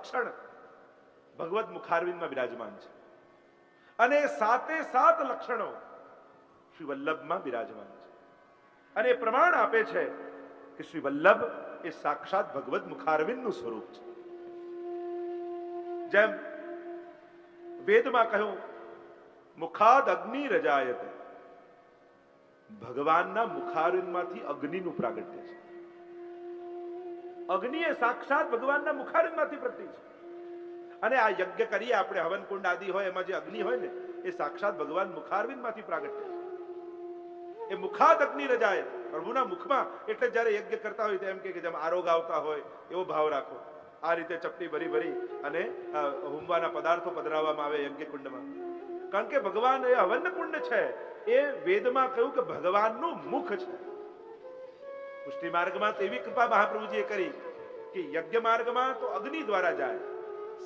લક્ષણ ભગવદ મુખારવિંદમાં બિરાજમાન છે અને સાતે સાત લક્ષણો શ્રી વલ્લભમાં બિરાજમાન છે અને એ પ્રમાણ આપે છે કે શ્રી વલ્લભ એ સાક્ષાત ભગવદ મુખારવિંદનું સ્વરૂપ છે. જેમ વેદમાં કહ્યું મુખાદ અગ્નિ રજાયતે, ભગવાનના મુખારવિંદમાંથી અગ્નિનું પ્રાગટ્ય છે. અગ્નિ એ સાક્ષાત ભગવાનના મુખારવિંદમાંથી પ્રગટી છે અને આ યજ્ઞ કરીએ આપણે, હવન કુંડ આદિ હોય એમાં જે અગ્નિ હોય ને એ સાક્ષાત ભગવાન મુખારવિંદમાંથી પ્રાગટ્ય છે. એ મુખાદ અગ્નિ રજાય, પ્રભુના મુખમાં. એટલે જ્યારે યજ્ઞ કરતા હોય તો એમ કે જેમ આરોગ આવતા હોય એવો ભાવ રાખો. આ રીતે ચપટી ભરી ભરી અને હોમવાના પદાર્થો પધરાવવામાં આવે યજ્ઞ કુંડમાં. કારણ કે ભગવાન એ હવન કુંડ છે. એ વેદમાં કહ્યું કે ભગવાનનું મુખ છે. પુષ્ટિ માર્ગમાં તો એવી કૃપા મહાપ્રભુજીએ કરી કે યજ્ઞ માર્ગમાં તો અગ્નિ દ્વારા જાય,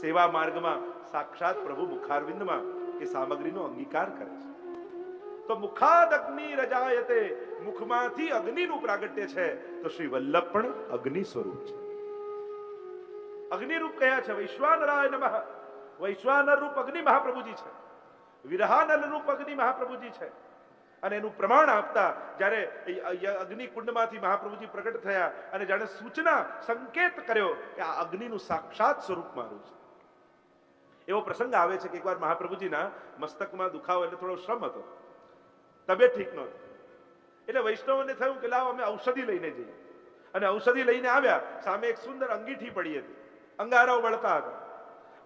સેવા માર્ગમાં સાક્ષાત પ્રભુ મુખારવિંદમાં એ સામગ્રીનો અંગીકાર કરે છે. તો મુખાદ અગ્નિ રજાયતે, મુખમાંથી અગ્નિનું પ્રાગટ્ય છે. તો શ્રી વલ્લભ પણ અગ્નિ સ્વરૂપ છે. અગ્નિ રૂપ કયા છે? વૈશ્વાનરાય નમઃ. વૈશ્વાનર રૂપ અગ્નિ મહાપ્રભુજી છે. વિરહાનલ રૂપ અગ્નિ મહાપ્રભુજી છે. અને એનું પ્રમાણ આપતા જ્યારે અગ્નિ કુંડમાંથી મહાપ્રભુજી પ્રગટ થયા અને જાણે સૂચના સંકેત કર્યો કે આ અગ્નિનું સાક્ષાત સ્વરૂપ મારું છે. એવો પ્રસંગ આવે છે કે એકવાર મહાપ્રભુજીના મસ્તકમાં દુખાવો એટલે થોડો શ્રમ હતો, તબિયત ઠીક નહોતી. એટલે વૈષ્ણવોને થયું કે લાવ અમે ઔષધિ લઈને જઈએ. અને ઔષધિ લઈને આવ્યા, સામે એક સુંદર અંગીઠી પડી હતી, અંગારાઓ વળતા હતા.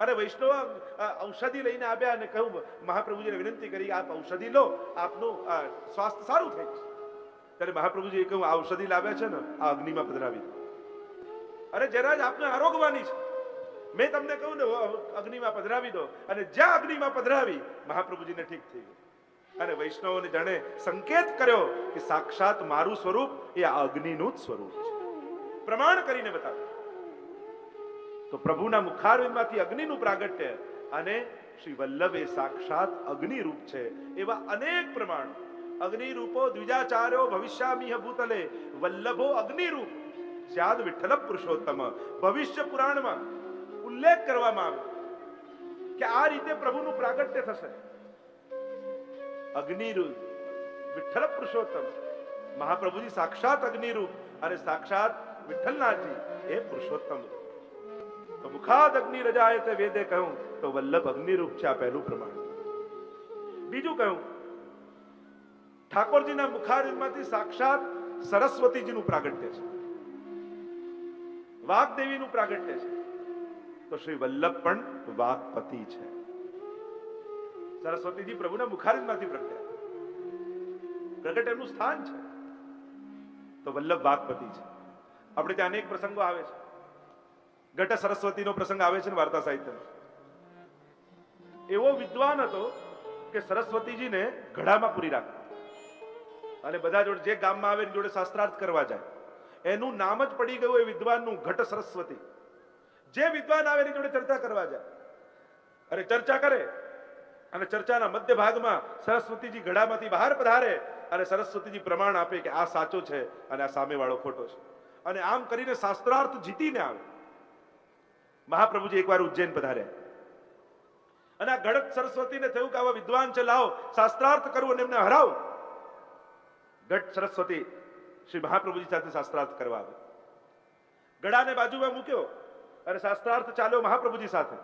અને વૈષ્ણવ ઔષધિ લઈને આવ્યા અને કહ્યું, મહાપ્રભુજીને વિનંતી કરી આપ ઔષધિ લો, આપનું સ્વાસ્થ્ય સારું થાય છે. ત્યારે મહાપ્રભુજીએ કહ્યું, આ ઔષધિ લાવ્યા છે ને આ અગ્નિમાં પધરાવી દો. અરે જરા જ આપને આરોગવાની છે, મેં તમને કહ્યું ને અગ્નિમાં પધરાવી દો. અને જ્યાં અગ્નિમાં પધરાવી મહાપ્રભુજીને ઠીક થઈ ગયું. અને વૈષ્ણવોને જાણે સંકેત કર્યો કે સાક્ષાત મારું સ્વરૂપ એ આ અગ્નિનું જ સ્વરૂપ છે. પ્રમાણ કરીને બતાવ્યું. તો પ્રભુના મુખારવિંદમાંથી અગ્નિનું પ્રાગટ્ય અને શ્રી વલ્લભ એ સાક્ષાત અગ્નિ રૂપ છે. એવા અનેક પ્રમાણ. અગ્નિ રૂપો દ્વિજાચાર્યો ભવિષ્યામિહ ભૂતલે વલ્લભો અગ્નિ રૂપ સ્યાદ વિઠ્ઠલ પુરુષોત્તમ. ભવિષ્ય પુરાણમાં ઉલ્લેખ કરવામાં આવે કે આ રીતે પ્રભુનું પ્રાગટ્ય થશે. અગ્નિરૂપ વિઠ્ઠલ પુરુષોત્તમ. મહાપ્રભુજી સાક્ષાત અગ્નિરૂપ અને સાક્ષાત વિઠ્ઠલનાથજી એ પુરુષોત્તમ. તો મુખાદ અગ્નિ રજાયતે વેદે કહ્યું તો વલ્લભ અગ્નિરૂપ છે. આ પહેલું પ્રમાણ. બીજું કહ્યું ઠાકોરજીના મુખારવિંદમાંથી સાક્ષાત સરસ્વતીજીનું પ્રાગટ્ય છે, વાગ્દેવીનું પ્રાગટ્ય છે. તો શ્રી વલ્લભ પણ વાગ્પતિ છે. સરસ્વતીજી પ્રભુના મુખારવિંદમાંથી પ્રગટ એમનું સ્થાન છે. તો વલ્લભ વાગ્પતિ છે. આપણે ત્યાં અનેક પ્રસંગો આવે છે. ઘટ સરસ્વતીનો પ્રસંગ આવે છે ને વાર્તા સાહિત્યમાં. એવો વિદ્વાન હતો કે સરસ્વતીજીને ઘડામાં પૂરી રાખે અને બધા જોડે જે ગામમાં આવે જોડે શાસ્ત્રાર્થ કરવા જાય. એનું નામ જ પડી ગયું એ વિદ્વાનનું, ઘટ સરસ્વતી. જે વિદ્વાન આવે એની જોડે ચર્ચા કરવા જાય અને ચર્ચા કરે અને ચર્ચાના મધ્ય ભાગમાં સરસ્વતીજી ઘડામાંથી બહાર પધારે અને સરસ્વતીજી પ્રમાણ આપે કે આ સાચો છે અને આ સામેવાળો ખોટો છે. અને આમ કરીને શાસ્ત્રાર્થ જીતીને આવે. મહાપ્રભુજી એકવાર ઉજ્જૈન પધાર્યા અને આ ઘડત સરસ્વતીને થયું કે આવા વિદ્વાન છે, લાવો શાસ્ત્રાર્થ કરવું અને એમને હરાવો. ઘટ સરસ્વતી શ્રી મહાપ્રભુજી સાથે શાસ્ત્રાર્થ કરવા આવે. ગળાને બાજુમાં મૂક્યો અને શાસ્ત્રાર્થ ચાલ્યો મહાપ્રભુજી સાથે.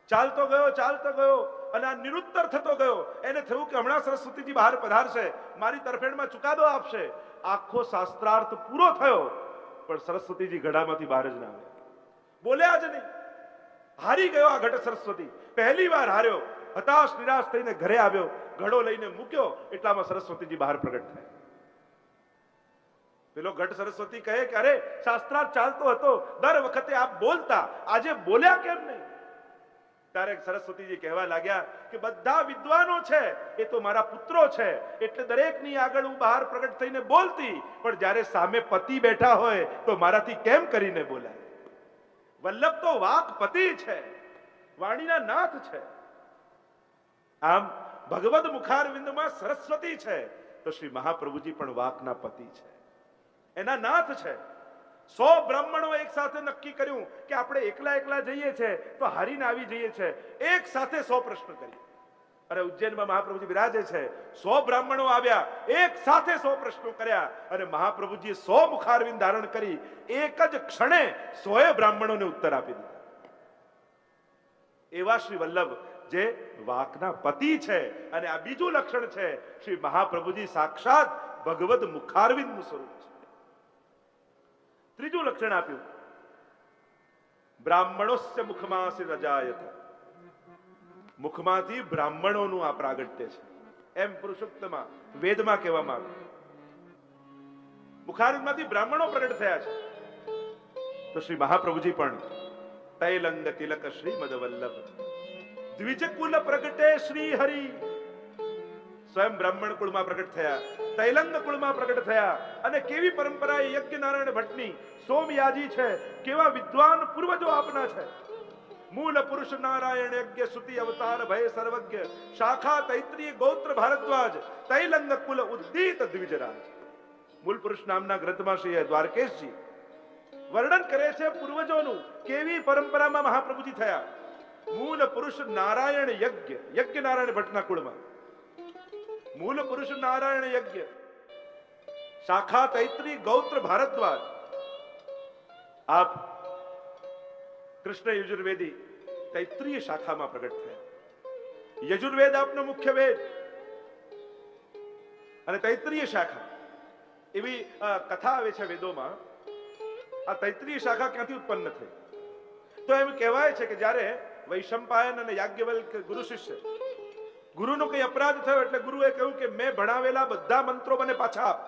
ચાલતો ગયો અને આ નિરુત્તર થતો ગયો. એને થયું કે હમણાં સરસ્વતીજી બહાર પધારશે, મારી તરફેણમાં ચુકાદો આપશે. આખો શાસ્ત્રાર્થ પૂરો થયો પણ સરસ્વતીજી ઘડામાંથી બહાર જ ના આવે, બોલ્યા જ નહીં. હારી ગયો આ ઘટ સરસ્વતી, પહેલી વાર હાર્યો. હતાશ નિરાશ થઈને ઘરે આવ્યો, ઘડો લઈને મૂક્યો, એટલામાં સરસ્વતીજી બહાર પ્રગટ થાય. પેલો ઘટ સરસ્વતી કહે કે અરે શાસ્ત્રાર્થ ચાલતો હતો, દર વખતે આપ બોલતા, આજે બોલ્યા કેમ નહીં? ત્યારે સરસ્વતીજી કહેવા લાગ્યા કે બધા વિદ્વાનો છે એ તો મારા પુત્રો છે, એટલે દરેકની આગળ હું બહાર પ્રગટ થઈને બોલતી, પણ જ્યારે સામે પતિ બેઠા હોય તો મારાથી કેમ કરીને બોલાય? વલ્લભ તો વાક્પતિ છે, વાણીના નાથ છે. આમ ભગવદ મુખારવિંદમાં સરસ્વતી છે તો શ્રી મહાપ્રભુજી પણ વાકના પતિ છે, એના નાથ છે. 100 બ્રાહ્મણો એક સાથે નક્કી કર્યું કે આપણે એકલા એકલા જઈએ છે તો હારીને આવી જઈએ છે, એક સાથે 100 પ્રશ્ન કરી. અને ઉજ્જૈનમાં મહાપ્રભુજી બિરાજે છે, 100 બ્રાહ્મણો આવ્યા, એક સાથે 100 પ્રશ્નો કર્યા અને મહાપ્રભુજીએ 100 મુખારવિંદ ધારણ કરી એક જ ક્ષણે 100 બ્રાહ્મણોને ઉત્તર આપી દીધા. એવા શ્રી વલ્લભ જે વાકના પતિ છે. અને આ બીજું લક્ષણ છે, શ્રી મહાપ્રભુજી સાક્ષાત ભગવદ મુખારવિંદનું સ્વરૂપ છે. ત્રીજું લક્ષણ આપ્યું, બ્રાહ્મણોસ્ય મુખમાસી રજાયત. મુખમાંથી બ્રાહ્મણોનું આ પ્રાગટ્ય છે, એમ પુરુષોક્તમાં વેદમાં કહેવામાં આવ્યું. મુખારવિંદમાંથી બ્રાહ્મણો પ્રગટ થયા છે. તો શ્રી મહાપ્રભુજી પણ તૈલંગ તિલક શ્રીમદ વલ્લભ દ્વિજ કુલ પ્રગટે શ્રી હરિ. સ્વયં બ્રાહ્મણ કુળમાં પ્રગટ થયા, તૈલંગ કુળમાં પ્રગટ થયા. અને કેવી પરંપરા યજ્ઞ નારાયણ ભટ્ટની, સોમયાજી છે, કેવા વિદ્વાન પૂર્વજો આપના છે. મૂલ પુરુષ નારાયણ યજ્ઞ સુતિ અવતાર ભય સર્વજ્ઞ શાખા તૈત્રીય ગોત્ર ભારદ્વાજ તૈલંગ કુલ ઉદ્દીત દ્વિજરાજ. મૂલ પુરુષ નામના ગ્રંથમાં શ્રી દ્વારકેશજી વર્ણન કરે છે પૂર્વજોનું, કેવી પરંપરામાં મહાપ્રભુજી થયા. મૂલ પુરુષ નારાયણ યજ્ઞ, યજ્ઞ નારાયણ ભટ્ટના કુળમાં મૂલ પુરુષ નારાયણ યજ્ઞ, શાખા તૈત્રી ગૌત્ર ભારદ્વાજ. આપ કૃષ્ણ યજુર્વેદી તૈત્રીય શાખામાં પ્રગટ થયા. યજુર્વેદ આપનો મુખ્ય વેદ અને તૈત્રીય શાખા, એવી કથા આવે છે વેદોમાં. આ તૈત્રીય શાખા ક્યાંથી ઉત્પન્ન થઈ? તો એમ કહેવાય છે કે જ્યારે વૈશંપાયન અને યાજ્ઞવલ્ક ગુરુ શિષ્ય, ગુરુનો કઈ અપરાધ થયો એટલે ગુરુએ કહ્યું કે મેં ભણાવેલા બધા મંત્રો મને પાછા આપ.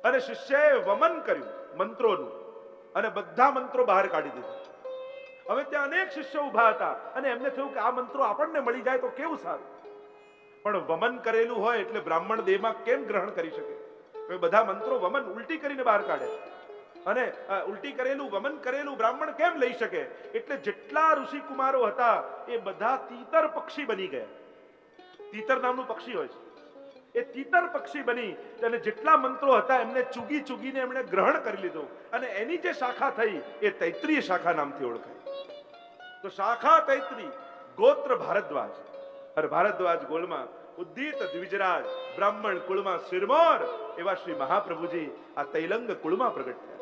અને શિષ્યએ વમન કર્યું મંત્રોનું અને બધા મંત્રો બહાર કાઢી દીધા. હવે ત્યાં અનેક શિષ્યો ઉભા હતા અને એમને થયું કે આ મંત્રો આપણને મળી જાય તો કેવું સારું. પણ વમન કરેલું હોય એટલે બ્રાહ્મણ દેહમાં કેમ ગ્રહણ કરી શકે? બધા મંત્રો વમન ઉલટી કરીને બહાર કાઢે અને ઉલટી કરેલું વમન કરેલું બ્રાહ્મણ કેમ લઈ શકે? એટલે જેટલા ઋષિ કુમારો હતા એ બધા તીતર પક્ષી બની ગયા. તીતર નામનું પક્ષી હોય છે, એ તીતર પક્ષી બની અને જેટલા મંત્રો હતા એમને ચૂગી ચૂગીને એમણે ગ્રહણ કરી લીધું અને એની જે શાખા થઈ એ તૈત્રીય શાખા નામથી ઓળખાય. તો શાખા તૈત્રી ગોત્ર ભારદ્વાજ, અને ભારદ્વાજ ગોળમાં ઉદ્દીત દ્વિજરાજ, બ્રાહ્મણ કુળમાં શિરમોર એવા શ્રી મહાપ્રભુજી આ તૈલંગ કુળમાં પ્રગટ થયા.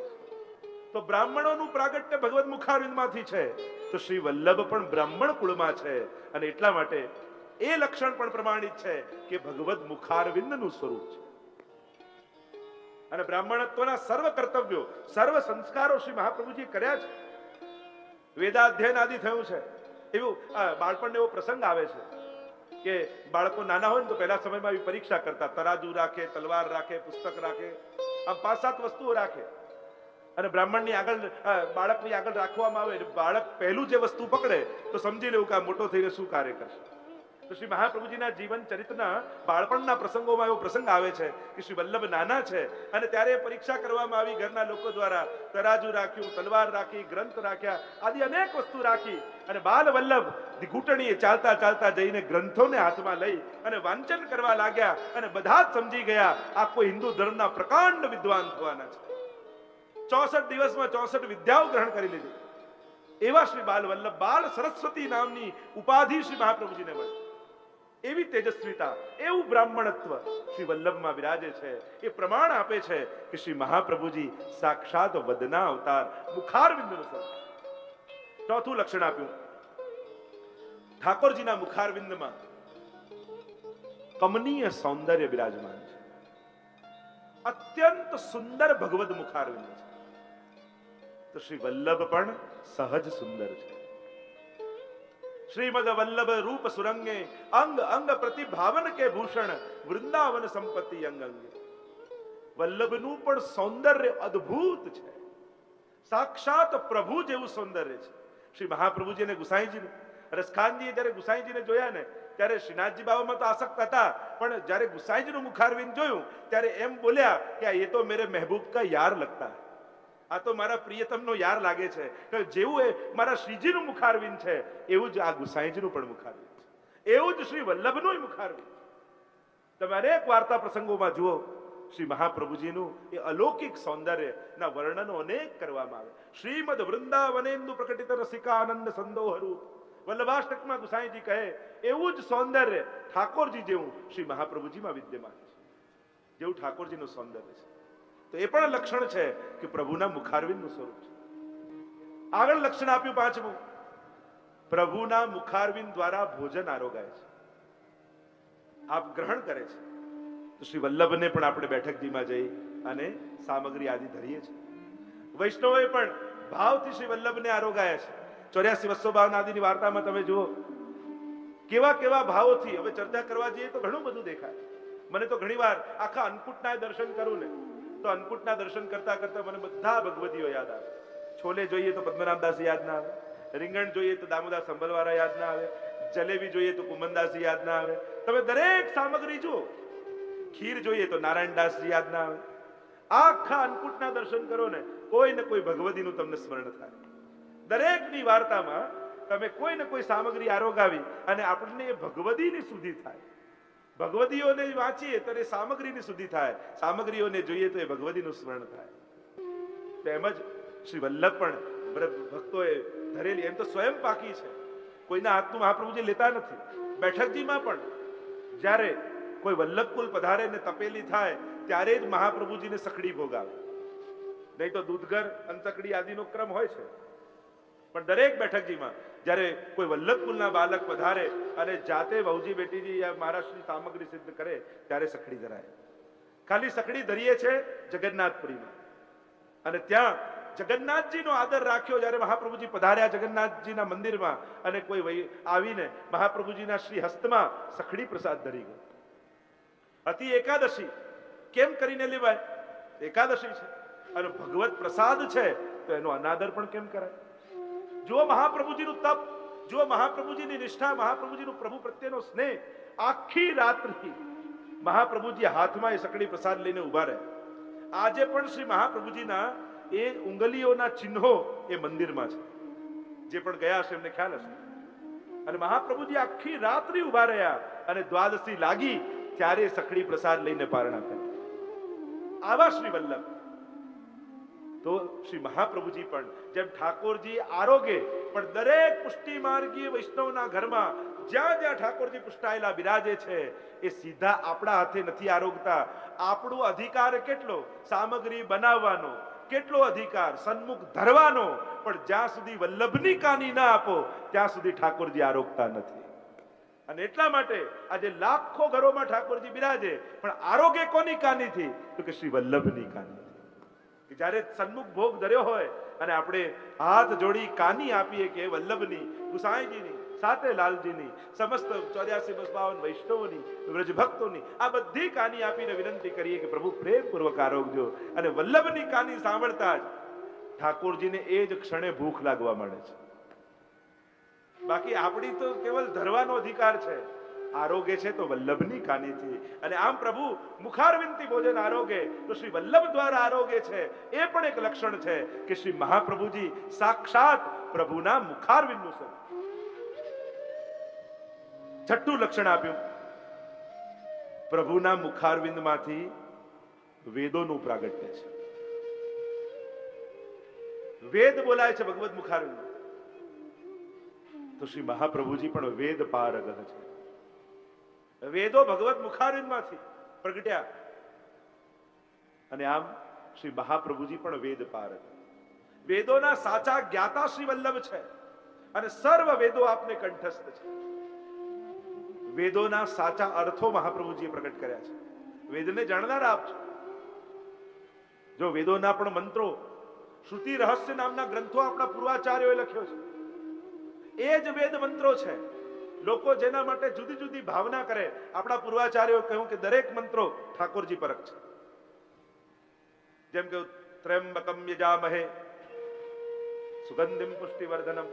તો બ્રાહ્મણોનું પ્રાગટ્ય ભગવદ મુખારવિંદમાંથી છે, તો શ્રી વલ્લભ પણ બ્રાહ્મણ કુળમાં છે. અને એટલા માટે એ લક્ષણ પણ પ્રમાણિત છે કે ભગવદ મુખારવિંદનું સ્વરૂપ છે. અને બ્રાહ્મણત્વના સર્વ કર્તવ્યો, સર્વ સંસ્કારો શ્રી મહાપ્રભુજી કર્યા છે. વેદાધ્યયન આદિ થયું છે. એવું બાળપણને એવો પ્રસંગ આવે છે કે બાળકો નાના હોય ને તો પહેલા સમયમાં આવી પરીક્ષા કરતા, તરાજુ રાખે, તલવાર રાખે, પુસ્તક રાખે, આમ 5-7 વસ્તુઓ રાખે. અને બ્રાહ્મણની આગળ, બાળકની આગળ રાખવામાં આવે, બાળક પહેલું જે વસ્તુ પકડે તો સમજી લેવું કે આ મોટો થઈને શું કાર્ય કરશે. તો શ્રી મહાપ્રભુજીના જીવન ચરિત્રના બાળપણના પ્રસંગોમાં એવો પ્રસંગ આવે છે કે શ્રી વલ્લભ નાના છે અને ત્યારે પરીક્ષા કરવામાં આવી ઘરના લોકો દ્વારા. તરાજુ રાખ્યું, તલવાર રાખી, ગ્રંથ રાખ્યા, આદિ અનેક વસ્તુ રાખી અને બાલ વલ્લભ ઘૂંટણીએ ચાલતા ચાલતા જઈને ગ્રંથોને હાથમાં લઈ અને વાંચન કરવા લાગ્યા. અને બધા જ સમજી ગયા આ કોઈ હિન્દુ ધર્મના પ્રકાંડ વિદ્વાન થવાના છે. 64 દિવસમાં 64 વિદ્યાઓ ગ્રહણ કરી લીધી. એવા શ્રી બાલ વલ્લભ, બાલ સરસ્વતી નામની ઉપાધિ શ્રી મહાપ્રભુજીને મળી. એવી તેજસ્વીતા, એવું બ્રાહ્મણત્વ શ્રી વલ્લભમાં વિરાજે છે. એ પ્રમાણ આપે છે કે શ્રી મહાપ્રભુજી સાક્ષાત વદના અવતાર, મુખારવિંદનું સ્વરૂપ. ચોથું લક્ષણ આપ્યું, ઠાકોરજીના મુખારવિંદમાં કમનીય સૌંદર્ય બિરાજમાન છે. અત્યંત સુંદર ભગવદ મુખારવિંદ છે. તો શ્રી વલ્લભ પણ સહજ સુંદર છે. શ્રીમદ વલ્લભ રૂપ સુરંગે અંગ અંગ પ્રતિભાવન કે ભૂષણ વૃંદાવન સંપત્તિ અંગ અંગે. વલ્લભનું પણ સૌંદર્ય અદ્ભુત છે. સાક્ષાત પ્રભુ જેવું સૌંદર્ય છે. શ્રી મહાપ્રભુજી અને ગુસાઈજીને, રસખાનજીએ જયારે ગુસાઈજીને જોયા ને ત્યારે શ્રીનાથજી બાબામાં તો આસક્ત હતા, પણ જયારે ગુસાઈજીનું મુખારવિંદ જોયું ત્યારે એમ બોલ્યા કે એ તો મેરે મહેબૂબ કા યાર લગતા હૈ, આ તો મારા પ્રિયતમનો યાર લાગે છે. જેવું એ મારા શ્રીજીનું મુખારવિંદ છે એવું જ આ ગુસાઈજીનું પણ મુખારવિંદ છે. એવું જ શ્રી વલ્લભનું મુખારવિંદ. તમે અનેક વાર્તા પ્રસંગોમાં જુઓ, શ્રી મહાપ્રભુજીનું એ અલૌકિક સૌંદર્યના વર્ણનો અનેક કરવામાં આવે. શ્રીમદ વૃંદાવનેન્દુ પ્રકટિત રસિકાનંદ સંદોહરૂપ વલ્લભાષ્ટકમાં ગુસાઈજી કહે એવું જ સૌંદર્ય ઠાકોરજી જેવું શ્રી મહાપ્રભુજીમાં વિદ્યમાન છે, જેવું ઠાકોરજીનું સૌંદર્ય છે. તો એ પણ લક્ષણ છે કે પ્રભુના મુખારવિંદનું સ્વરૂપ છે. આગળ લક્ષણ આપ્યું પાંચમું, પ્રભુના મુખારવિંદ દ્વારા ભોજન આરોગાય છે, આપ ગ્રહણ કરે છે. તો શ્રી વલ્લભને પણ આપણે બેઠકજીમાં જઈ અને સામગ્રી આદિ ધરીએ છીએ. વૈષ્ણવોએ પણ ભાવથી શ્રી વલ્લભને આરોગાયા છે. 84 વત્સોભાવના આદિની વાર્તામાં તમે જુઓ કેવા કેવા ભાવોથી. હવે ચર્ચા કરવા જઈએ તો ઘણું બધું દેખાય. મને તો ઘણીવાર આખા અન્નકૂટના દર્શન કરું ને તો અન્નકૂટના દર્શન કરતા કરતા મને બધા ભગવતીઓ યાદ આવે. છોલે જોઈએ તો પદ્મનાભદાસ યાદ ના આવે, રીંગણ જોઈએ તો દામોદાસ સંભલવાળા યાદ ના આવે, જલેબી જોઈએ તો કુમનદાસજી યાદ ના આવે. તમે દરેક સામગ્રી જુઓ, ખીર જોઈએ તો નારાયણદાસજી યાદ ના આવે. આખા અન્નકૂટના દર્શન કરો ને કોઈ ને કોઈ ભગવતીનું તમને સ્મરણ થાય. દરેકની વાર્તામાં તમે કોઈ ને કોઈ સામગ્રી આરોગાવી અને આપણને એ ભગવતીની સુધી થાય. ભગવતીઓને વાંચીએ તો એ સામગ્રીની સુધી થાય, સામગ્રીઓને જોઈએ તો એ ભગવતીનું સ્મરણ થાય. તેમ જ શ્રી વલ્લભ પણ ભક્તોએ ધરેલી, એમ તો સ્વયં પાકી છે, કોઈના હાથનું મહાપ્રભુજી લેતા નથી. બેઠકજીમાં પણ જ્યારે કોઈ વલ્લભકુલ પધારે ને તપેલી થાય ત્યારે જ મહાપ્રભુજીને સખડી ભોગાવે, નહીં તો દૂધગર અંતકડી આદિનો ક્રમ હોય છે. પણ દરેક બેઠકજીમાં જ્યારે કોઈ વલ્લભકુલના બાલક પધારે અને જાતે વહુજી બેટીજી મહારાષ્ટ્રની સામગ્રી સિદ્ધ કરે ત્યારે સખડી ધરાય. ખાલી સખડી ધરીએ છે જગન્નાથપુરીમાં, અને ત્યાં જગન્નાથજીનો આદર રાખ્યો. જ્યારે મહાપ્રભુજી પધાર્યા જગન્નાથજીના મંદિરમાં અને કોઈ આવીને મહાપ્રભુજીના શ્રી હસ્તમાં સખડી પ્રસાદ ધરી ગયો. અતિ એકાદશી કેમ કરીને લેવાય? એકાદશી છે અને ભગવત પ્રસાદ છે તો એનો અનાદર પણ કેમ કરાય? જુઓ મહાપ્રભુજીનું તપ, જુઓ મહાપ્રભુજીની નિષ્ઠા, મહાપ્રભુજીનું પ્રભુ પ્રત્યેનો સ્નેહ. આખી રાત્રિ મહાપ્રભુજી હાથમાં એ સકડી પ્રસાદ લઈને ઉભા રહે. આજે પણ શ્રી મહાપ્રભુજીના એ ઉંગલીઓના ચિહ્નો એ મંદિરમાં છે. જે પણ ગયા હશે એમને ખ્યાલ હશે. અને મહાપ્રભુજી આખી રાત્રિ ઉભા રહ્યા અને દ્વાદશી લાગી ત્યારે સકડી પ્રસાદ લઈને પારણા કરી. આવા શ્રી વલ્લભ. તો શ્રી મહાપ્રભુજી પણ જેમ ઠાકોરજી આરોગે, પણ દરેક પુષ્ટિ માર્ગીય વૈષ્ણવના ઘરમાં જ્યાં જ્યાં ઠાકોરજી પુષ્ટાયેલા બિરાજે છે એ સીધા આપણા હાથે નથી આરોગતા. આપણો અધિકાર કેટલો સામગ્રી બનાવવાનો, કેટલો અધિકાર સન્મુખ ધરવાનો, પણ જ્યાં સુધી વલ્લભની કાની ના આપો ત્યાં સુધી ઠાકોરજી આરોગતા નથી. અને એટલા માટે આજે લાખો ઘરોમાં ઠાકોરજી બિરાજે, પણ આરોગે કોની કાનીથી? તો કે શ્રી વલ્લભની કાની. જયારે સન્મુખ ભોગ ધર્યો હોય અને આપણે હાથ જોડી કાની આપીએ કે વલ્લભની, ગુસાઈજીની, સાથે લાલજીની, સમસ્ત 84 વૈષ્ણવોની, વ્રજ ભક્તોની, આ બધી કાની આપીને વિનંતી કરીએ કે પ્રભુ પ્રેમપૂર્વક આરોગજો. અને વલ્લભની કાની સાંભળતા જ ઠાકોરજીને એ જ ક્ષણે ભૂખ લાગવા મળે છે. બાકી આપણી તો કેવલ ધરવાનો અધિકાર છે, આરોગે છે તો વલ્લભની કાનીથી. અને આમ પ્રભુ મુખારવિંદથી ભોજન આરોગે તો શ્રી વલ્લભ દ્વારા આરોગે છે. એ પણ એક લક્ષણ છે કે શ્રી મહાપ્રભુજી સાક્ષાત પ્રભુના મુખારવિંદનું સ્વરૂપ. છઠ્ઠું લક્ષણ આપ્યું, પ્રભુના મુખારવિંદમાંથી વેદોનું પ્રાગટ્ય છે. વેદ બોલાય છે ભગવત મુખારવિંદ. તો શ્રી મહાપ્રભુજી પણ વેદ પારગહ છે. વેદો ભગવત મુખારવિંદમાંથી પ્રગટ્યા. અને આમ શ્રી મહાપ્રભુજી પણ વેદ પારગ, વેદોના સાચા જ્ઞાતા શ્રી વલ્લભ છે. અને સર્વ વેદો આપને કંઠસ્થ છે. વેદોના સાચા અર્થો મહાપ્રભુજીએ પ્રગટ કર્યા છે. વેદને જાણનાર આપ છો. જો વેદોના પણ મંત્રો, શ્રુતિ રહસ્ય નામના ગ્રંથો આપણા પૂર્વાચાર્યોએ લખ્યો છે. એ જ વેદ મંત્રો છે. લોકો જેના માટે જુદી જુદી ભાવના કરે, આપણા પૂર્વાચાર્યોએ કહ્યું કે દરેક મંત્રો ઠાકોરજી પરક છે. જેમ કે ત્રયંબકમ યજામહે સુગંધિમ પુષ્ટિવર્ધનમ.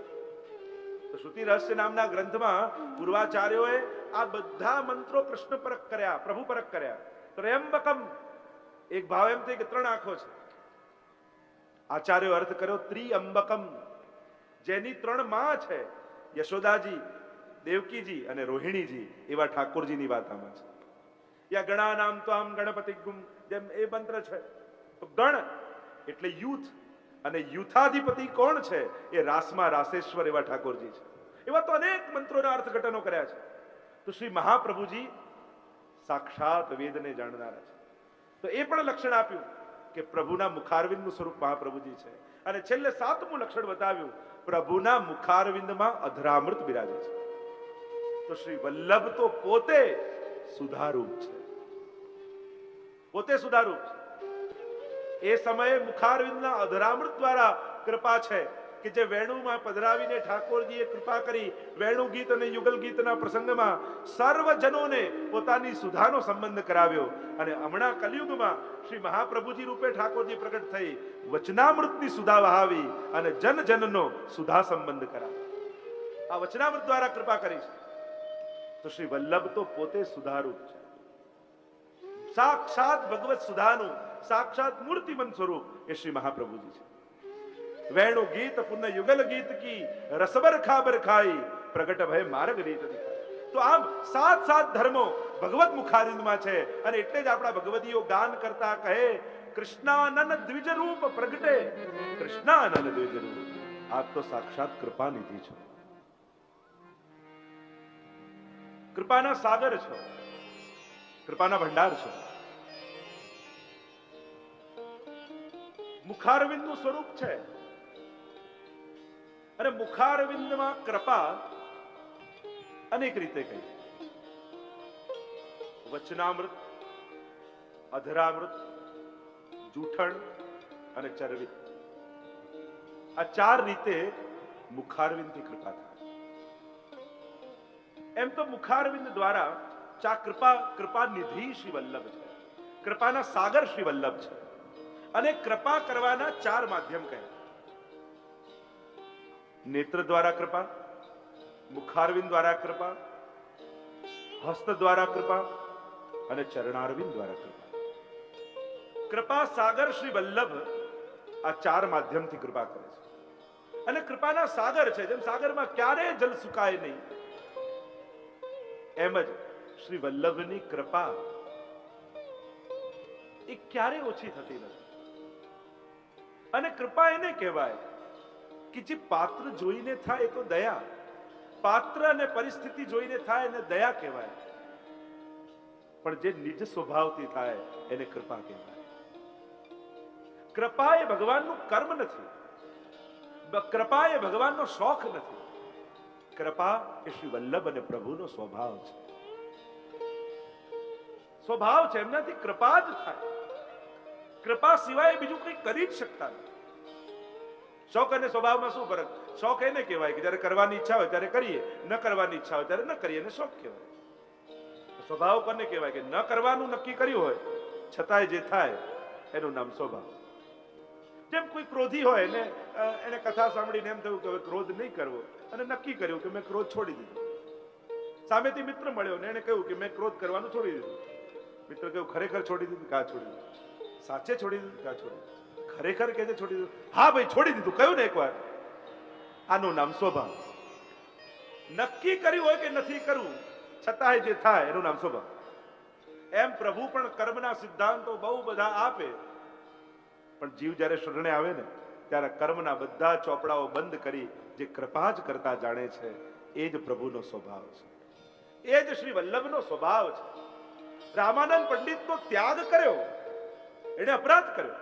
તો શ્રુતિ રહસ્ય નામના ગ્રંથમાં પૂર્વાચાર્યોએ આ બધા મંત્રો કૃષ્ણ પરક કર્યા, પ્રભુ પરક કર્યા. ત્રયંબકમ એક ભાવ એમ થાય કે 3 આંખો છે. આચાર્યો અર્થ કર્યો ત્રિઅંબકમ, જેની 3 માં છે, યશોદાજી, દેવકીજી અને રોહિણીજી. એવા ઠાકોરજીની વાત આમાં છે. યા ગણાનામ ત્વામ ગણપતિ ગુમ, જેમ એ મંત્ર છે. તો ગણ એટલે યુથ, અને યુથાધિપતિ કોણ છે? એ રાસમાં રાસેશ્વર એવા ઠાકોરજી છે. એવા તો અનેક મંત્રોના અર્થઘટનો કર્યા છે. તો શ્રી મહાપ્રભુજી સાક્ષાત વેદને જાણનારા છે. તો એ પણ લક્ષણ આપ્યું કે પ્રભુના મુખારવિંદનું સ્વરૂપ મહાપ્રભુજી છે. અને છેલ્લે 7મું લક્ષણ બતાવ્યું, પ્રભુના મુખારવિંદમાં અધરામૃત બિરાજે છે. તો શ્રી વલ્લભ તો પોતે સુધારૂપ છે, પોતે સુધારૂપ છે. એ સમયે મુખારવિંદના અધરામૃત દ્વારા કૃપા છે કે જે વેણુમાં પધરાવીને ઠાકોરજીએ કૃપા કરી. વેણુ ગીત અને યુગલ ગીતના પ્રસંગમાં સર્વજનોને પોતાની સુધાનો સંબંધ કરાવ્યો. અને હમણાં કલયુગમાં શ્રી મહાપ્રભુજી રૂપે ઠાકોરજી પ્રગટ થઈ, વચનામૃતની સુધા વહાવી અને જન જનનો સુધા સંબંધ કરાવ્યો. આ વચનામૃત દ્વારા કૃપા કરી છે. તો શ્રી વલ્લભ તો પોતે સુધારૂપ છે, સાક્ષાત ભગવત સુધાનું સાક્ષાત મૂર્તિમંત સ્વરૂપ એ શ્રી મહાપ્રભુજી છે. વેણુ ગીત પુનઃ યુગલ ગીત કી રસબર ખાબર ખાઈ, પ્રગટ ભય માર્ગ રીત દિખાય. તો આમ 7 ધર્મો ભગવત મુખારવિંદમાં છે. અને એટલે જ આપણા ભગવદીઓ ગાન કરતા કહે, કૃષ્ણાનન દ્વિજ રૂપ પ્રગટે, કૃષ્ણાનન દ્વિજ રૂપ. આપ તો સાક્ષાત કૃપા નિધિ છો, કૃપાના સાગર છો, કૃપાના ભંડાર છો. મુખારવિંદનું સ્વરૂપ છે. અને મુખારવિંદમાં કૃપા અનેક રીતે કહી. વચનામૃત, અધરામૃત, જૂઠણ અને ચરવિત, આ 4 રીતે મુખારવિંદથી કૃપા થાય. એમ તો મુખારવિંદ દ્વારા કૃપા નિધિ શ્રી વલ્લભ છે, કૃપાના સાગર શ્રી વલ્લભ છે. અને કૃપા કરવાના 4 માધ્યમ કહ્યા. નેત્ર દ્વારા કૃપા, મુખારવિંદ દ્વારા કૃપા, હસ્ત દ્વારા કૃપા અને ચરણારવિંદ દ્વારા કૃપા. કૃપા સાગર શ્રી વલ્લભ આ 4 માધ્યમથી કૃપા કરે છે. અને કૃપાના સાગર છે, જેમ સાગરમાં ક્યારેય જલ સુકાય નહીં, એમ જ શ્રી વલ્લભની કૃપા એ ક્યારેય ઓછી થતી નથી. અને કૃપા એને કહેવાય કે જે પાત્ર જોઈને થાય એ તો દયા, પાત્ર અને પરિસ્થિતિ જોઈને થાય એને દયા કહેવાય. પણ જે નિજ સ્વભાવથી થાય એને કૃપા કહેવાય. કૃપા એ ભગવાનનું કર્મ નથી, કૃપા એ ભગવાનનો શોખ નથી. કૃપા એ શ્રી વલ્લભ અને પ્રભુનો સ્વભાવ છે, સ્વભાવ છે. એમનાથી કૃપા જ થાય. કૃપા સિવાય બીજું કંઈ કરી જ શકતા નથી. શોખ અને સ્વભાવમાં શું ફરક? શોખ એને કહેવાય કે જયારે કરવાની ઈચ્છા હોય ત્યારે કરીએ, ન કરવાની ઈચ્છા હોય ત્યારે ન કરીએ, એને શોખ કહેવાય. સ્વભાવ કોને કહેવાય? કે ન કરવાનું નક્કી કર્યું હોય છતાંય જે થાય એનું નામ સ્વભાવ. જેમ કોઈ ક્રોધી હોય ને, એને કથા સાંભળીને એમ થયું કે હવે ક્રોધ નહીં કરવો, અને નક્કી કર્યું કે મેં ક્રોધ છોડી દીધો. સામેથી મિત્ર મળ્યો ને એને કહ્યું કે મેં ક્રોધ કરવાનું છોડી દીધું. મિત્ર કહ્યું ખરેખર છોડી દીધું? કા છોડી દીધું? સાચે છોડી દીધું? કા છોડી દીધું? ખરેખર કે છોડી દીધું? હા ભાઈ છોડી દીધું, કહ્યું ને એકવાર. આનું નામ સ્વભાવ. નક્કી કર્યું હોય કે નથી કરવું છતાંય જે થાય એનું નામ સ્વભાવ. એમ પ્રભુ પણ કર્મના સિદ્ધાંતો બહુ બધા આપે, પણ જીવ જ્યારે શરણે આવે ને ત્યારે કર્મના બધા ચોપડાઓ બંધ કરી જે કૃપા જ કરતા જાણે છે એ જ પ્રભુનો સ્વભાવ છે, એ જ શ્રી વલ્લભનો સ્વભાવ છે. રામાનંદ પંડિતનો ત્યાગ કર્યો, એને અપરાધ કર્યો.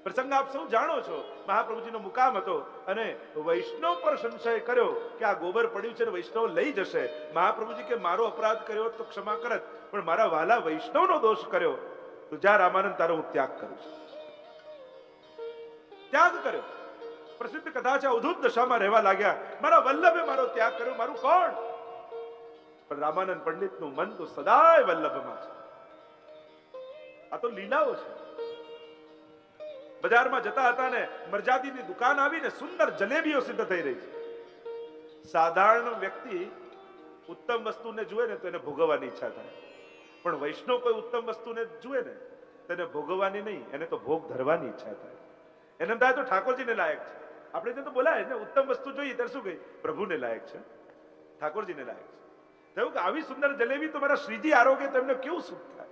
પ્રસંગ આપ સૌ જાણો છો. મહાપ્રભુજીનો મુકામ હતો અને વૈષ્ણવ પર સંશય કર્યો કે આ ગોબર પડ્યું છે ને વૈષ્ણવ લઈ જશે. મહાપ્રભુજી કે મારો અપરાધ કર્યો તો ક્ષમા કરત, પણ મારા વાલા વૈષ્ણવનો દોષ કર્યો તો જા રામાનંદ તારો હું ત્યાગ કરું છું. ત્યાગ કર્યો. પ્રસિદ્ધ કથા છે, અવધૂત દશામાં રહેવા લાગ્યા. મારા વલ્લભે મારો ત્યાગ કર્યો, મારું કોણ? પણ રામાનંદ પંડિતનું મન તો સદાય વલ્લભમાં છે. આ તો લીલાઓ છે. બજારમાં જતા હતા ને મરજાદીની દુકાન આવીને સુંદર જલેબીઓ સિદ્ધ થઈ રહી છે. સાધારણ વ્યક્તિ ઉત્તમ વસ્તુને જુએ ને તો એને ભોગવવાની ઈચ્છા થાય, પણ વૈષ્ણવ કોઈ ઉત્તમ વસ્તુને જુએ ને તેને ભોગવવાની નહીં, એને તો ભોગ ધરવાની ઈચ્છા થાય. એને થાય તો ઠાકોરજીને લાયક છે. આપણે તો બોલાય ને ઉત્તમ વસ્તુ જોઈએ ત્યારે શું કહે? પ્રભુને લાયક છે, ઠાકોરજીને લાયક છે. થયું કે આવી સુંદર જલેબી તો મારા શ્રીજી આરોગ્ય તો એમને કેવું સુખ થાય.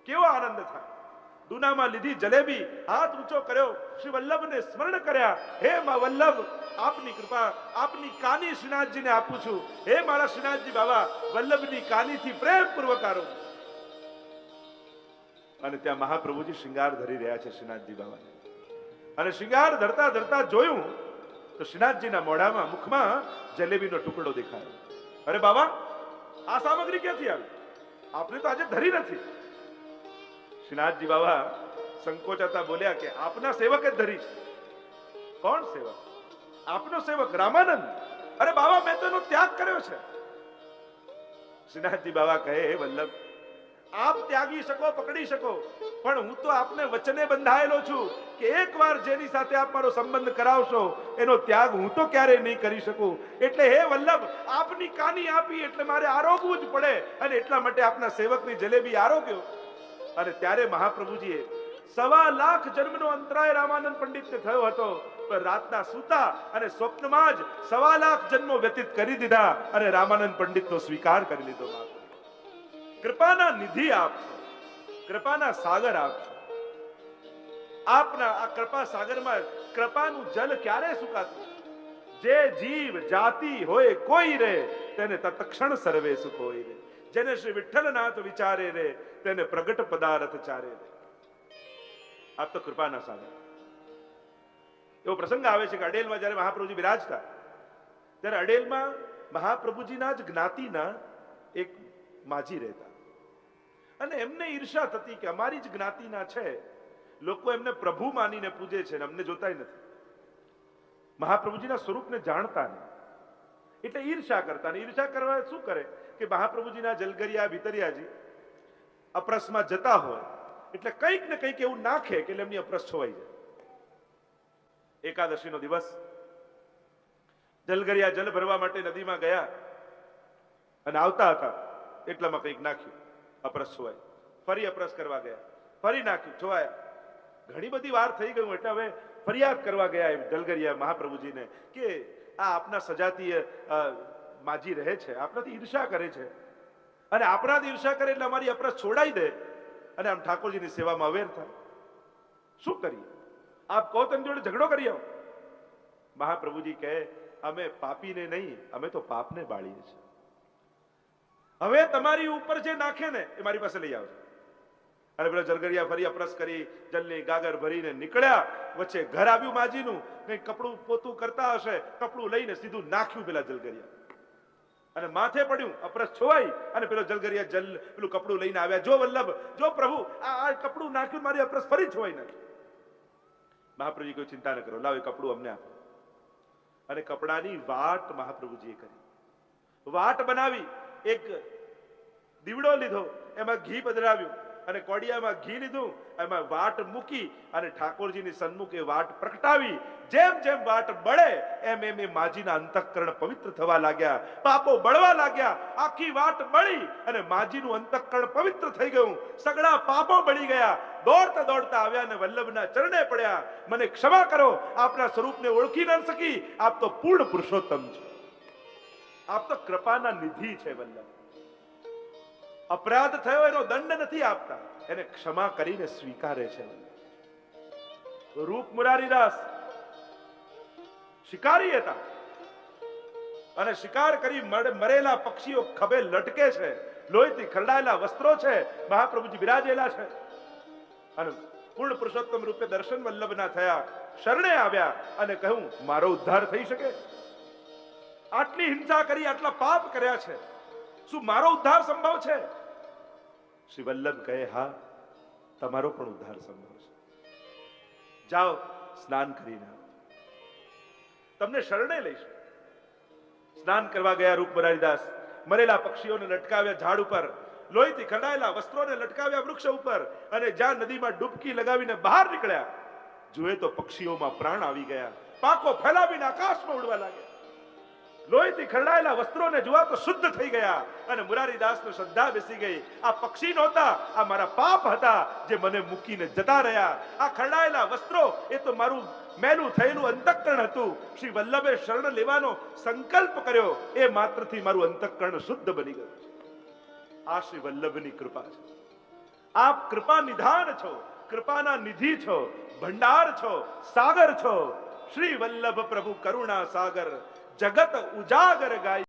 કેવો આનંદ થાય. દુનામાં લીધી જલેબી, હાથ ઊંચો કર્યો, શ્રી વલ્લભને સ્મરણ કર્યા. હે મા વલ્લભ, આપની કૃપા, આપની કાની શ્રીનાથજીને આપું છું. હે મારા શ્રીનાથજી બાબા, વલ્લભની કાનીથી પ્રેમપૂર્વક આરો. અને ત્યાં મહાપ્રભુજી શૃંગાર ધરી રહ્યા છે શ્રીનાથજી બાબાને. અને શૃંગાર ધરતા ધરતા જોયું તો શ્રીનાથજીના મોઢામાં, મુખમાં જલેબીનો ટુકડો દેખાયો. અરે બાબા, આ સામગ્રી ક્યાંથી આવી? આપને તો આજે ધરી નથી. શ્રીનાથજી બાબા સંકોચાતા બોલ્યા કે આપના સેવક જ ધરી છે. કોણ સેવક? આપનો સેવક રામાનંદ. અરે બાબા, મેં તો એનો ત્યાગ કર્યો છે. શ્રીનાથજી બાબા કહે, હે વલ્લભ, આપ ત્યાગી શકો, પકડી શકો, પણ હું તો આપને વચને બંધાયેલો છું કે એકવાર જેની સાથે આપ મારો સંબંધ કરાવશો એનો ત્યાગ હું તો ક્યારેય નહીં કરી શકું. એટલે હે વલ્લભ, આપની કાની આપી એટલે મારે આરોગવું જ પડે, અને એટલા માટે આપના સેવકની જલેબી આરોગ્યો. અને ત્યારે મહાપ્રભુજીએ 1.25 લાખ જન્મનો અંતરાય રામાનંદ પંડિતને થયો હતો, પણ રાતના સૂતા અને સ્વપ્નમાં જ 1.25 લાખ જન્મો વ્યતીત કરી દીધા અને રામાનંદ પંડિતનો સ્વીકાર કરી લીધો. કૃપાના નિધિ આપ છો, કૃપાના સાગર આપ છો. આપના આ કૃપા સાગરમાં કૃપાનું જલ ક્યારે સુકાતું? જે જીવ જાતિ હોય કોઈ રે, તેને તત્ક્ષણ સર્વે સુખ હોય રે. જેને શ્રી વિઠ્ઠલનાથ વિચારે રે, તેને પ્રગટ પદાર્થ ચારે રે. આપ તો કૃપાના સાગર. એવો પ્રસંગ આવે છે કે અડેલમાં જયારે મહાપ્રભુજી બિરાજતા, ત્યારે અડેલમાં મહાપ્રભુજીના જ જ્ઞાતિના એક માજી રહેતા, અને એમને ઈર્ષા થતી કે અમારી જ જ્ઞાતિના છે, લોકો એમને પ્રભુ માનીને પૂજે છે, અમને જોતા નથી. મહાપ્રભુજીના સ્વરૂપને જાણતા નહીં, એટલે ઈર્ષા કરતા. ઈર્ષા કરવા શું કરે કે મહાપ્રભુજીના જલગરિયા ભીતરિયાજી અપરસમાં જતા હોય એટલે કંઈક ને કંઈક એવું નાખે કે એમની અપરસ છોવાઈ જાય. એકાદશીનો દિવસ જલગરિયા જલ ભરવા માટે નદીમાં ગયા અને આવતા હતા, એટલામાં કંઈક નાખ્યું, અપરસ છોવાય. ફરી અપરસ કરવા ગયા, ફરી નાખ્યું, છોવાયા. ઘણી બધી વાર થઈ ગયું એટલે હવે ફરિયાદ કરવા ગયા એમ જલગરિયા મહાપ્રભુજીને કે આ આપના સજાતીય માજી રહે છે, આપણાથી ઈર્ષા કરે છે, અને આપણાથી ઈર્ષા કરે એટલે અમારી અપરસ છોડાઈ દે અને આમ ઠાકોરજીની સેવામાં અવેર થાય. શું કરીએ? આપ કહો તેમ જોડે ઝઘડો કરી આવો. મહાપ્રભુજી કહે, અમે પાપીને નહીં, અમે તો પાપને બાળીએ છીએ. હવે તમારી ઉપર જે નાખે ને એ મારી પાસે લઈ આવજો. અને પેલા જલગરિયા ફરી અપરસ કરી જલની ગાગર ભરીને નીકળ્યા. વચ્ચે ઘર આવ્યું માજીનું, કંઈક કપડું પોતું કરતા હશે, કપડું લઈને સીધું નાખ્યું પેલા જલગરિયા અને માથે પડ્યું, અપરસ છોવાઈ. અને પેલો જલગરિયા જલ પેલું કપડું લઈને આવ્યા, જો વલ્લભ, જો પ્રભુ, આ કપડું નાખ્યું, મારી અપરસ ફરી છોવાઈ નાખી. મહાપ્રભુજી કોઈ ચિંતા ન કરો, લાવો એ કપડું અમને આપો. અને કપડાની વાટ મહાપ્રભુજીએ કરી, વાટ બનાવી, એક દીવડો લીધો, એમાં ઘી પધરાવ્યું અને કોડિયામાં ઘી લીધું, એમાં વાટ મૂકી અને ઠાકોરજીની સન્મુખે વાટ પ્રગટાવી. જેમ જેમ વાટ બળે એમ એમ એ માજીના અંતઃકરણ પવિત્ર થવા લાગ્યા, પાપો બળવા લાગ્યા. આખી વાટ બળી અને માજીનું અંતઃકરણ પવિત્ર થઈ ગયું, સગળા પાપો બળી ગયા. દોડતા દોડતા આવ્યા અને વલ્લભના ચરણે પડ્યા. મને ક્ષમા કરો, આપના સ્વરૂપને ઓળખી ન શકી. આપ તો પૂર્ણ પુરુષોત્તમ છો, આપ તો કૃપાના નિધિ છે વલ્લભ. અપરાધ થયો એનો દંડ નથી આપતા, એને ક્ષમા કરીને સ્વીકારે છે. રૂપ મુરારીદાસ શિકારી હતા અને શિકાર કરી મરેલા પક્ષીઓ ખભે લટકે છે, લોહીથી ખરડાયેલા વસ્ત્રો છે, મહાપ્રભુજી બિરાજેલા છે અને પૂર્ણ પુરુષોત્તમ રૂપે દર્શન વલ્લભના થયા. શરણે આવ્યા અને કહ્યું, મારો ઉદ્ધાર થઈ શકે? આટલી હિંસા કરી, આટલા પાપ કર્યા છે, શું મારો ઉદ્ધાર સંભવ છે? શ્રી વલ્લભ કહે, હા, તમારો પણ ઉદ્ધાર સંભવ છે. જાઓ, સ્નાન કરીને આવો, તમને શરણે લઈશું. સ્નાન કરવા ગયા રૂપ મુરારીદાસ, મરેલા પક્ષીઓને લટકાવ્યા ઝાડ ઉપર, લોહીથી ખરડાયેલા વસ્ત્રોને લટકાવ્યા વૃક્ષ ઉપર, અને જ્યાં નદીમાં ડૂબકી લગાવીને બહાર નીકળ્યા, જુએ તો પક્ષીઓમાં પ્રાણ આવી ગયા, પાંખો ફેલાવીને આકાશમાં ઉડવા લાગ્યા. લોહીથી ખરડાયેલા વસ્ત્રોને જોવા તો શુદ્ધ થઈ ગયા અને મુરારીદાસને શ્રદ્ધા બેસી ગઈ. આ પક્ષી નહોતા, આ મારા પાપ હતા જે મને મૂકીને જતા રહ્યા. આ ખરડાયેલા વસ્ત્રો એ તો મારું મેલું થયેલું અંતઃકરણ હતું. શ્રી વલ્લભે શરણ લેવાનો સંકલ્પ કર્યો, એ માત્રથી મારું અંતઃકરણ શુદ્ધ બની ગયું. આ શ્રી વલ્લભની કૃપા છે. આપ કૃપા નિધાન છો, કૃપાના નિધિ છો, ભંડાર છો, સાગર છો. શ્રી વલ્લભ પ્રભુ કરુણા સાગર, જગત ઉજાગર ગાય.